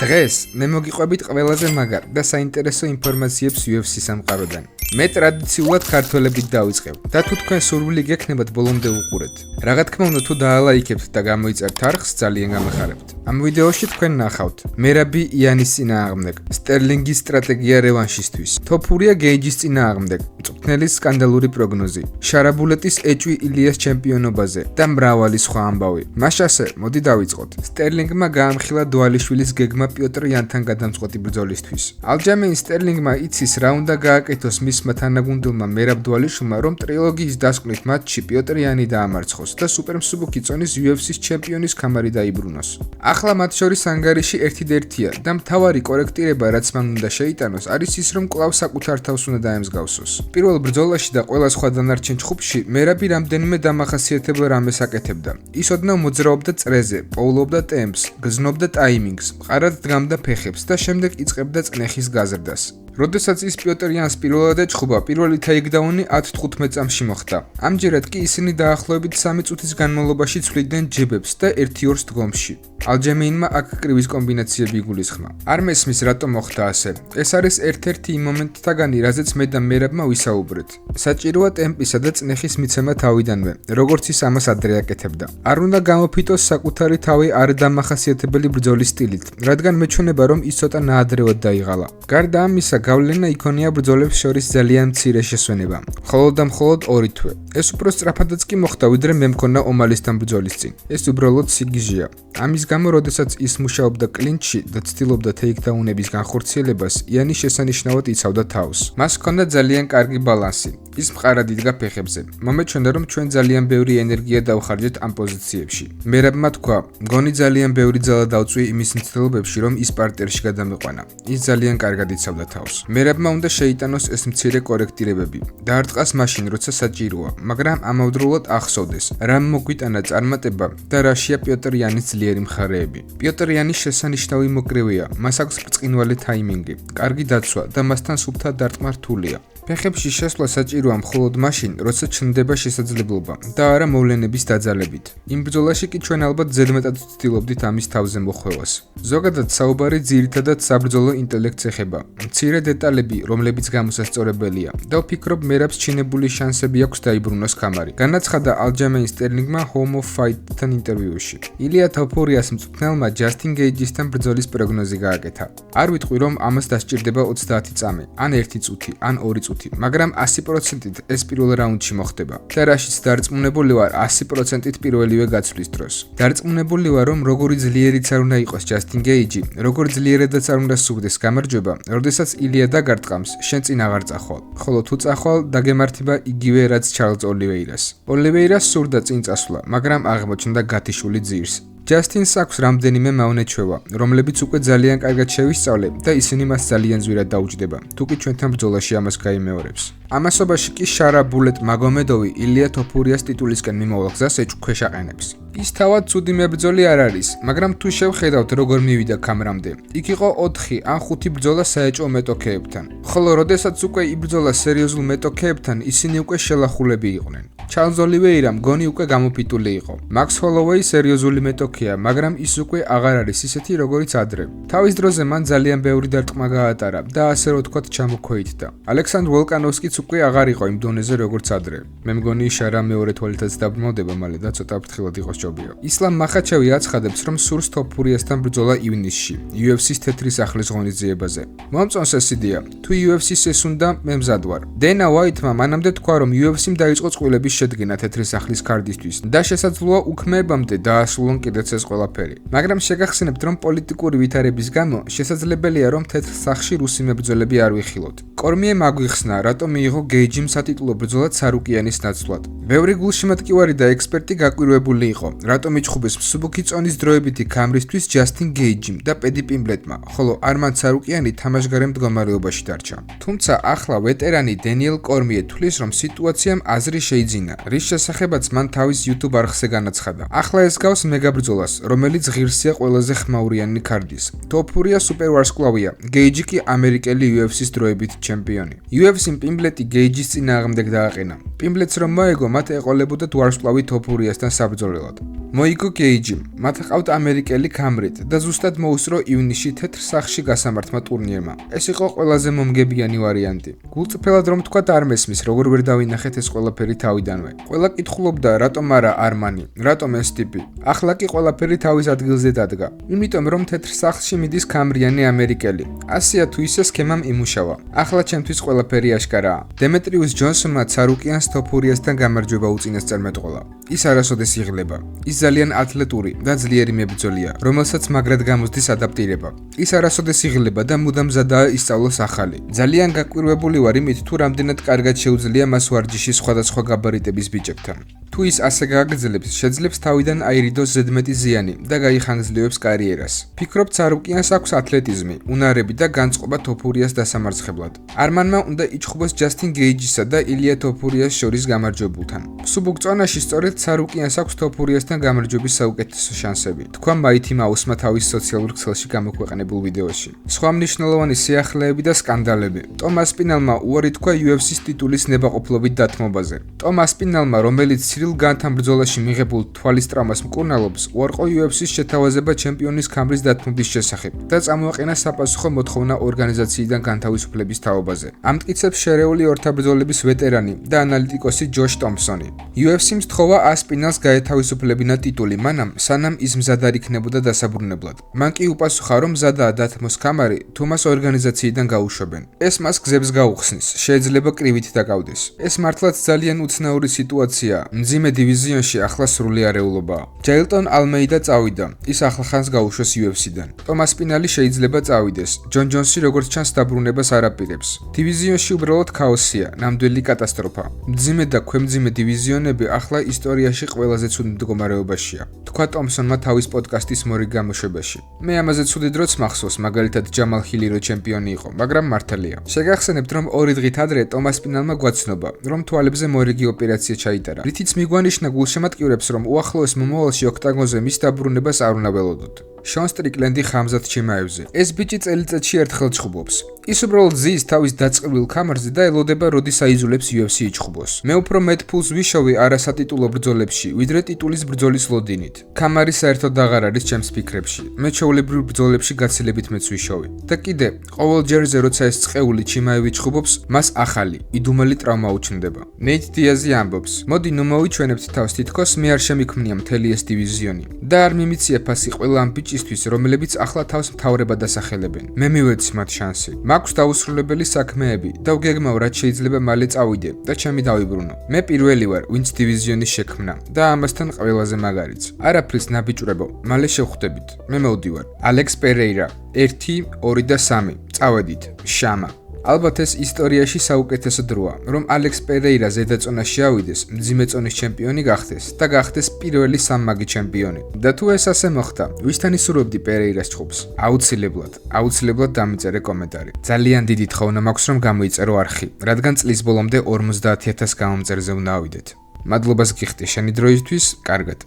დღეს მე მოგიყვებით ყველაზე მაგარ და საინტერესო ინფორმაციებს UFC სამყაროდან. მე ტრადიციულად ქართველებით დავიწყებ და თუ თქვენ სურვილი გექნებათ ბოლომდე უყურეთ. რა თქმა უნდა თუ დაალაიქებთ და გამოიწერთ არხს ძალიან გამახარებთ. ამ ვიდეოში თქვენ ნახავთ მერაბი იანის წინააღმდეგ, სტერლინგის სტრატეგია რევანშისთვის, თოფურია გეიჯის წინააღმდეგ, მწვრთნელის სკანდალური პროგნოზი, შარაბულეტის ეჭვი ილიას ჩემპიონობაზე და მრავალი სხვა ამბავი. მაშასე, მოდი დავიწყოთ. სტერლინგმა გაამხილა დვალიშვილის გეგმა პიოტრ იანთან გადამწყვეტი ბრძოლისთვის. ალჯამეინ სტერლინგმა იცის რა უნდა გააკეთოს მისმა თანაგუნდელმა მერაბ დვალიშვილმა, რომ ტრილოგიის დასკვნით მატჩში პიოტრ იანი დაამარცხოს და სუპერმსუბუქი წონის UFC-ს ჩემპიონის ქამარი დაიბრუნოს. ახლა მათ შორის ანგარიში ერთიდერთია და მთავარი კორექტირება, რაც მან უნდა შეიტანოს, არის ის, რომ კვლავ საკუთარ თავს უნდა დაემსგავსოს. პირველ ბრძოლაში და ყველა სხვა დანარჩენ ჯგუფში მერაბი რამდენიმე დამახასიათებელ რამეს აკეთებდა. ის ოდნავ მოძრაობდა წრეზე, პოულობდა ტემპს, გრძნობდა ტაიმინგს, მყარად დგამდა ფეხებს და შემდეგ იწყებდა წნეხის გაზრდას. როდესაც ის პიოტრ იანს პირველად ეჭხობა, პირველი ტეიქდაუნი 10-15 წამში მოხდა. ამჯერად კი ისინი დაახლოებით 3 წუთის განმავლობაში ცვლიდნენ ჯებებს და 1-2 დგომში. ალჯამეინმა აქ კრივის კომბინაციები იგულისხმა. არ მესმის რატომ მოხდა ასე. ეს არის ერთ-ერთი იმ მომენტთაგანი, რაზეც მე და მერაბმა ვისაუბრეთ. საჭიროა ტემპისა და წნეხის მიცემა თავიდანვე, როგორც ის ამას ადრე აკეთებდა. არ უნდა გამოფიტოს საკუთარი თავი არ დამახასიათებელი ბრძოლის სტილით, რადგან მეჩვენება, რომ ის ცოტა ნაადრევად დაიღალა. გარდა ამისა, გავლენა იქონია ბრძოლებს შორის ძალიან მცირე შესვენება, მხოლოდ და მხოლოდ 2 თვე. ეს უფრო სწრაფადაც კი მოხდა, ვიდრე მე მქონდა ომალისთან ბრძოლის წინ. ეს უბრალოდ სიგიჟეა. ამის გამო, როდესაც ის მუშაობდა კლინჩში და ცდილობდა ტეიქდაუნების განხორციელებას, იანი შესანიშნავად იცავდა თავს. მას ჰქონდა ძალიან კარგი ბალანსი. ის მყარად იდგა ფეხებზე. მომეჩვენა, რომ ჩვენ ძალიან ბევრი ენერგია დავხარჯეთ ამ პოზიციებში. მერაბმა თქვა, მგონი ძალიან ბევრი ძალა დავწვი იმის მცდელობებში, რომ ის პარტერში გადამეყვანა. ის ძალიან კარგად იცავდა თავს. მერაბმა უნდა შეიტანოს ეს მცირე კორექტირებები. დაარტყას მაშინ, როცა საჭიროა, მაგრამ ამავდროულად ახსოვდეს, რამ მოგვიტანა წარმატება და რაშია პიოტრ იანის ძლიერი მხარეები. პიოტრ იანი შესანიშნავი მოკრივეა, მას აქვს ბრწყინვალე ტაიმინგი, კარგი დაცვა და მასთან სუფთა დარტყმა რთულია. ფეხებში შესვლა საჭიროა მხოლოდ მაშინ, როცა ჩნდება შესაძლებლობა და არა მოვლენების დაძალებით. იმ ბრძოლაში კი ჩვენ ალბათ ზედმეტად ვცდილობდით ამის თავზე მოხვევას. ზოგადად საუბარი ძირითადად საბრძოლო ინტელექტს ეხება. მცირე დეტალები, რომლებიც გამოსასწორებელია და ვფიქრობ, მერაბს ჩინებული შანსები აქვს დაიბრუნოს ქამარი. განაცხადა ალჯამეინ სტერლინგმა Home of Fight-თან ინტერვიუში. ილია თოფურიას მწვრთნელმა ჯასტინ გეიჯისთან ბრძოლის პროგნოზი გააკეთა. არ ვიტყვი, რომ ამას დასჭირდება 30 წამი, ან 1 წუთი, ან 2 წუთი. მაგრამ 100%-ით ეს პირველ რაუნდში მოხდება და რაშიც დარწმუნებული ვარ 100%-ით პირველივე გაცვლის დროს. დარწმუნებული ვარ, რომ როგორი ძლიერიც არ უნდა იყოს ჯასტინ გეიჯი, როგორ ძლიერადაც არ უნდა სურდეს გამარჯვება, როდესაც ილია დაგარტყამს, შენ წინ აღარ წახვალ. ხოლო თუ წახვალ, დაგემართება იგივე რაც ჩარლზ ოლივეირას. ოლივეირას სურდა წინ წასვლა, მაგრამ აღმოჩნდა გათიშული ძირს. ჯასტინს აქვს რამდენიმე მავნეჩვევა, რომლებიც უკვე ძალიან კარგად შევისწავლე და ისინი მას ძალიან ზვირად დაუჯდება, თუ კი ჩვენთან ბრძოლაში ამას გაიმეორებს. ამასობაში კი შარაბულეტ მაგომედოვი ილია თოფურიას ტიტულისკენ მიმოვალ გზას ეჭვქვეშ აყენებს. ის თავად ცუდი მებრძოლი არ არის, მაგრამ თუ შევხედავთ როგორ მივიდა ქამრამდე, იქ იყო 4 ან 5 ბრძოლა საეჭვო მეტოქეებთან. ხოლო როდესაც უკვე იბრძოლა სერიოზულ მეტოქეებთან, ისინი უკვე შელახულები იყვნენ. ჩარლზ ოლივეირა მგონი უკვე გამოფიტული იყო. მაქს ჰოლოვეი სერიოზული მეტოქეა, მაგრამ ის უკვე აღარ არის ისეთი, როგორიც ადრე. თავის დროზე მან ძალიან ბევრი დარტყმა გაატარა და ასე რომ ვთქვათ ჩამოქვეითდა. ალექსანდრ ვოლკანოვსკიც უკვე აღარ იყო იმ დონეზე, როგორც ადრე. მე მგონი შარა მეორე თვალითაც დაბრმავდება მალე და ცოტა ფრთხილად იყოს ჯობია. ისლამ მახაჩევი აცხადებს, რომ სურს თოფურიასთან ბრძოლა ივნისში, UFC-ს თეთრი სახლის ღონისძიებაზე. მომწონს ეს იდეა. თუ UFC-ს ეს უნდა, მე მზად ვარ. დენა ვაიტმა მანამდე თქვა, რომ UFC-მ დაიწყო წყვილების შედგენა თეთრი სახლის კარდისთვის და შესაძლოა უქმეებამდე დაასრულონ კიდეც ეს ყველაფერი. მაგრამ შეგახსენებთ, რომ პოლიტიკური ვითარების გამო შესაძლებელია, რომ თეთრ სახლში რუსი მებრძოლები არ ვიხილოთ. კორმიემ აგვიხსნა, რატომ მიიღო გეიჯიმ სატიტულო ბრძოლა ცარუკიანის ნაცვლად. ბევრი გულშემატკივარი და ექსპერტი გაკვირვებული იყო, რატომ იჩხუბეს მსუბუქი წონის დროებითი ქამრისთვის ჯასტინ გეიჯიმ და პედი პიმბლეტმა, ხოლო არმან ცარუკიანი თამაშგარე მდგომარეობაში დარჩა. თუმცა ახლა ვეტერანი დენიელ კორმიე თვლის, რომ სიტუაციამ აზრი შეიძინა, რის შესახებაც მან თავის YouTube არხზე განაცხადა. ახლა ეს გავს მეგაბრძოლას, რომელიც ღირსია ყველაზე ხმაურიანი ქარდის. თოფურია სუპერვარსკვლავია, გეიჯი კი ამერიკელი UFC-ს დროებითი ჩემპიონი. UFC-მ პიმბლეტი გეიჯის წინააღმდეგ დააყენა. პიმბლეტს რომ მოეგო, მათ ეყოლებოდათ ვარსკვლავი თოფურიასთან საბრძოლველად. მოიგო გეიჯი, მათ ჰყავთ ამერიკელი კამრით და ზუსტად მოუსწრო ივნისში თეთრ სახში გასამართმა ტურნირმა. ეს იყო ყველაზე მომგებიანი ვარიანტი. გულწრფელად რომ თქვათ არ მესმის, როგორ ვერ დავინახეთ ეს ყველაფერი თავიდანვე. ყველა კითხულობდა, რატომ არა არმანი, რატომ ეს ტიპი. ახლა კი ყველაფერი თავის ადგილზე დადგა. იმიტომ რომ თეთრ სახლში მიდის კამრიანი ამერიკელი. ასეა თუ ისე სქემამ იმუშავა. ახლა ჩემთვის ყველაფერი აშკარაა. დემეტრიუს ჯონსონმა ცარუკიანს თოფურიასთან გამარჯვება უწინასწარ მეტყოლა. ის არასოდეს იღლება. ის ძალიან ათლეტური და ძლიერი მებრძოლია, რომელსაც მაგრად გამოსდის ადაპტირება. ის არასოდეს იღლება და მუდამ მზადაა ისწავლოს ახალი. ძალიან გაკვირვებული ვარ იმით, თუ რამდენად კარგად შეუძლია მას ვარჯიში სხვადასხვა გაბარიტების ბიჭებთან. თუ ის ასე გააგრძელებს, შეძლებს თავიდან აირიდოს ზედმეტი ზიანი და გაიხანგრძლივებს კარიერას. ფიქრობ, ცარუკიანს აქვს ათლეტიზმი, უნარები და განწყობა თოფურიას დასამარცხებლად. არმანმა უნდა იჩხუბოს ჯასტინ გეიჯისა და ილია თოფურიას შორის გამარჯვებულთან. სუბუქ წონაში სწორედ ცარუკიანს აქვს თოფურიასთან გამარჯვების საუკეთესო შანსები, თქვა მაითი მაუსმა თავის სოციალურ ქსელში გამოქვეყნებულ ვიდეოში. სხვა მნიშვნელოვანი სიახლეები და სკანდალები. ტომ ასპინალმა უარი თქვა UFC-ს ტიტულის ნებაყოფლობით დათმობაზე. ტომ ასპინალმა, რომელიც ცირილ განთან ბრძოლაში მიღებულ თვალის ტრავმას მკურნალობს, უარყო UFC-ს შეთავაზება ჩემპიონის კამრის დათმობის შესახებ და წამოაყენა საპასუხო მოთხოვნა ორგანიზაციიდან განთავისუფლების თაობაზე. ამტკიცებს შერეული ორთაბრძოლების ვეტერანი და ანალიტიკოსი ჯოშ ტომპსონი. UFC-ს თხოვა ასპინალს გაეთავისუფლებინა ტიტული მანამ, სანამ ის მზად არ იქნებოდა დასაბრუნებლად. მან კი უპასუხა, რომ მზადაა დათმოს კამარი, თუ მას ორგანიზაციიდან გაუშვებენ. ეს მას გზებს გაუხსნის, შეიძლება კრივით დაკავდეს. ეს მართლაც ძალიან უცნაური სიტუაციაა. მძიმე დივიზიონში ახლა სრული არეულობაა. ჯაილტონ ალმეიდა წავიდა, ის ახლახანს გაუშვეს UFC-დან. ტომ ასპინალი შეიძლება წავიდეს. ჯონ ჯონსი როგორც ჩანს დაბრუნებას არ აპირებს. დივიზიონში უბრალოდ ქაოსია, ნამდვილი კატასტროფა. მძიმე და ქვემძიმე დივიზიონები ახლა ისტორიაში ყველაზე ცუდ მდგომარეობაშია, თქვა ტომსონმა თავის პოდკასტის მორიგ გამოშვებაში. მე ამაზე ცუდი დროც მახსოვს, მაგალითად ჯამალ ჰილი რო ჩემპიონი იყო, მაგრამ მართალია. შეგახსენებთ, რომ 2 დღით ადრე ტომ ასპინალმა გვაცნობა, რომ თვალებზე მორიგი ოპერაცია ჩაიტარა, რითიც მიგვანიშნა გულშემატკივრებს, რომ უახლოეს მომავალში ოქტაგონზე მის დაბრუნებას არ უნდა ველოდოთ. შონ სტრიკლენდი ხამზად ჩიმაევზე. ეს ბიჭი წელიწადში ერთხელ ჩხუბობს. ის უბრალოდ ზის თავის დაწყვილ კამარზე და ელოდება, როდის აიძულებს UFC იჩხუბოს. მე უფრო მეტ ფულს ვიშოვი არასატიტულო ბრძოლებში, ვიდრე ტიტულის ბრძოლის ლოდინით. კამარი საერთოდ აღარ არის ჩემს ფიქრებში. მე ჩვეულებრივ ბრძოლებში გაცილებით მეც ვიშოვი. და კიდე, ყოველ ჯერზე როცა ეს წყეული ჩიმაევი ჩხუბობს, მას ახალი, იდუმალი ტრავმა უჩნდება. ნეით დიაზი ამბობს: მოდი ნუ მოვიჩვენებთ თავს, თითქოს მე არ შემიქმნია მთელი ეს დივიზიონი. და არ მიმიცია ფასი ყველა ამ ბიჭისთვის, რომლებიც ახლა თავს მთავრებად დასახელებენ. მე მივეცი მათ შანსი. მაქვს დაუსრულებელი საქმეები და ვგეგმავ, რაც შეიძლება მალე წავიდე და ჩემი დავიბრუნო. მე პირველი ვარ, ვინც დივიზიონის შექმნა და ამასთან ყველაზე მაგარიც. არაფრის ნაბიჭრებო, მალე შევხვდებით. მე მოვდივარ. ალექს პერეირა 1, 2 და 3. წავედით. შამა. ალბათ ეს ისტორიაში საუკეთესო დროა, რომ ალექს პერეირა ზედაწონაში ავიდეს, მძიმე წონის ჩემპიონი გახდეს და გახდეს პირველი სამმაგი ჩემპიონი. და თუ ეს ასე მოხდა, ვისთან ისურვებდი პერეირას ჩხუბს? აუცილებლად დამიწერე კომენტარი. ძალიან დიდი თხოვნა მაქვს, რომ გამოიწერო არხი, რადგან წლის ბოლომდე 50,000 გამომწერზე უნდა ავიდეთ. მადლობას გიხდი შენი დროისთვის, კარგად.